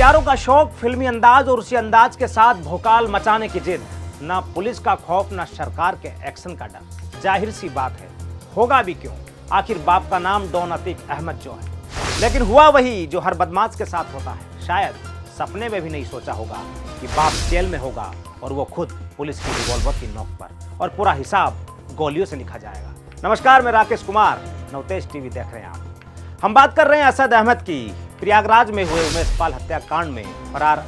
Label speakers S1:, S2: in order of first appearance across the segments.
S1: हथियारों का शौक, फिल्मी अंदाज और उसी अंदाज के साथ भौकाल मचाने की जिद, ना पुलिस का खौफ ना सरकार के एक्शन का डर। जाहिर सी बात है, होगा भी क्यों, आखिर बाप का नाम डॉन अतीक अहमद जो है। लेकिन हुआ वही जो हर बदमाश के साथ होता है। शायद सपने में भी नहीं सोचा होगा कि बाप जेल में होगा और वो खुद पुलिस की रिवॉल्वर की नोक पर, और पूरा हिसाब गोलियों से लिखा जाएगा। नमस्कार, मैं राकेश कुमार, नवतेज टीवी देख रहे हैं आप। हम बात कर रहे हैं असद अहमद की। प्रयागराज में हुए उमेश पाल हत्याकांड में फरार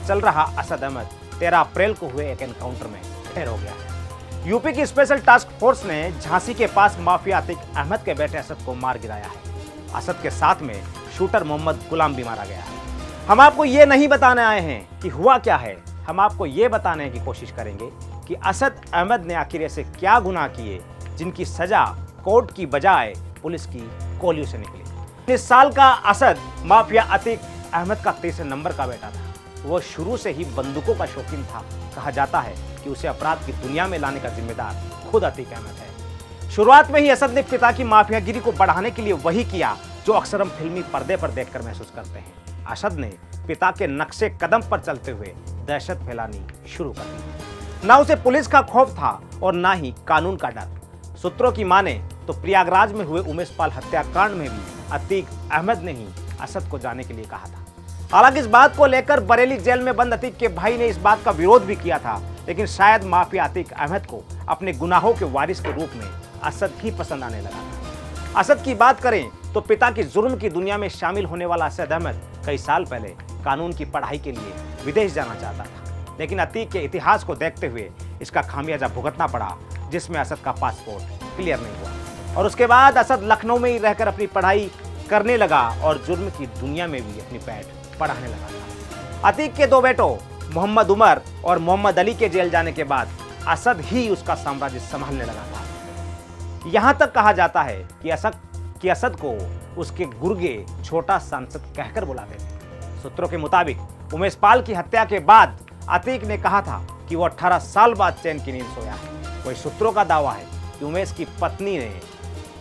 S1: चल रहा असद अहमद 13 अप्रैल को हुए एक एनकाउंटर में ढेर हो गया है। यूपी की स्पेशल टास्क फोर्स ने झांसी के पास माफिया अतीक अहमद के बेटे असद को मार गिराया है। असद के साथ में शूटर मोहम्मद गुलाम भी मारा गया है। हम आपको ये नहीं बताने आए हैं कि हुआ क्या है, हम आपको ये बताने की कोशिश करेंगे कि असद अहमद ने आखिर ऐसे क्या गुनाह किए जिनकी सजा कोर्ट की बजाय पुलिस की गोलियों से निकली। 19 साल का असद माफिया अतीक अहमद का 23 नंबर का बेटा था। वो शुरू से ही बंदूकों का शौकीन था। कहा जाता है कि उसे अपराध की दुनिया में लाने का जिम्मेदार खुद अतीक अहमद है। शुरुआत में ही असद ने पिता की माफियागिरी को बढ़ाने के लिए वही किया जो अक्सर हम फिल्मी पर्दे पर देखकर महसूस करते हैं। असद ने पिता के नक्शे कदम पर चलते हुए दहशत फैलानी शुरू कर दी। ना उसे पुलिस का खौफ था और ना ही कानून का डर। सूत्रों की माने तो प्रयागराज में हुए उमेश पाल हत्याकांड में भी अतीक अहमद ने ही असद को जाने के लिए कहा था। हालांकि इस बात को लेकर बरेली जेल में बंद अतीक के भाई ने इस बात का विरोध भी किया था, लेकिन शायद माफिया अतीक अहमद को अपने गुनाहों के वारिस के रूप में असद ही पसंद आने लगा था। असद की बात करें तो पिता की जुर्म की दुनिया में शामिल होने वाला असद अहमद कई साल पहले कानून की पढ़ाई के लिए विदेश जाना चाहता था, लेकिन अतीक के इतिहास को देखते हुए इसका खामियाजा भुगतना पड़ा, जिसमें असद का पासपोर्ट क्लियर नहीं हुआ और उसके बाद असद लखनऊ में ही रहकर अपनी पढ़ाई करने लगा और जुर्म की दुनिया में भी अपनी पैठ पढ़ाने लगा था। अतीक के 2 बेटों मोहम्मद उमर और मोहम्मद अली के जेल जाने के बाद असद ही उसका साम्राज्य संभालने लगा था। यहां तक कहा जाता है कि असद को उसके गुर्गे छोटा सांसद कहकर बुलाते थे। सूत्रों के मुताबिक उमेश पाल की हत्या के बाद अतीक ने कहा था कि वो 18 साल बाद चैन की नींद सोया है। वही सूत्रों का दावा है कि उमेश की पत्नी ने,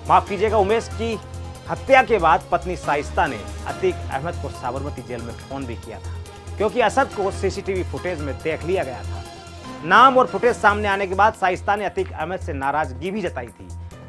S1: माफ कीजिएगा, उमेश की हत्या के बाद पत्नी साइस्ता ने अतीक अहमद को साबरमती जेल में फोन भी किया था, क्योंकि असद को सीसीटीवी फुटेज में देख लिया गया था। नाम और फुटेज सामने आने के बाद साइस्ता ने अतीक अहमद से नाराजगी भी जताई थी।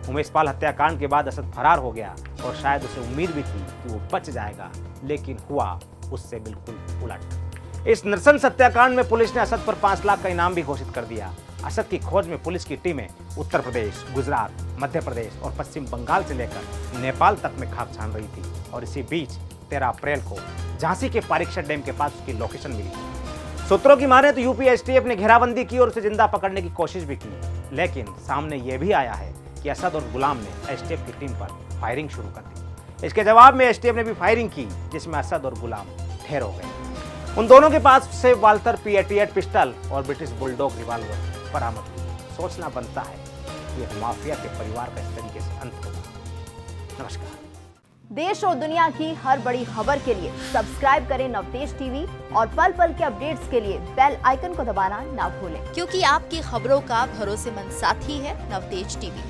S1: उमेश पाल हत्याकांड के बाद असद फरार हो गया और शायद उसे उम्मीद भी थी कि वो बच जाएगा, लेकिन हुआ उससे बिल्कुल उलट। इस नृशंस हत्याकांड में पुलिस ने असद पर 5 लाख का इनाम भी घोषित कर दिया। असद की खोज में पुलिस की टीमें उत्तर प्रदेश, गुजरात, मध्य प्रदेश और पश्चिम बंगाल से लेकर नेपाल तक में खाक छान रही थी और इसी बीच 13 अप्रैल को झांसी के पारीक्षण डैम के पास उसकी लोकेशन मिली। सूत्रों की माने तो यूपी एसटीएफ ने घेराबंदी की और उसे जिंदा पकड़ने की कोशिश भी की, लेकिन सामने यह भी आया है कि असद और गुलाम ने एसटीएफ की टीम पर फायरिंग शुरू कर दी। इसके जवाब में एसटीएफ ने भी फायरिंग की, जिसमें असद और गुलाम ढेर हो गए। उन दोनों के पास से वाल्टर P88 पिस्टल और ब्रिटिश बुलडॉग रिवॉल्वर बरामद हुई। सोचना बनता है कि एक माफिया के परिवार का इस तरीके से अंत होगा। नमस्कार।
S2: देश और दुनिया की हर बड़ी खबर के लिए सब्सक्राइब करें नवतेज टीवी और पल पल के अपडेट्स के लिए बेल आइकन को दबाना ना भूलें,
S3: क्योंकि आपकी खबरों का भरोसेमंद साथी है नवतेज टीवी।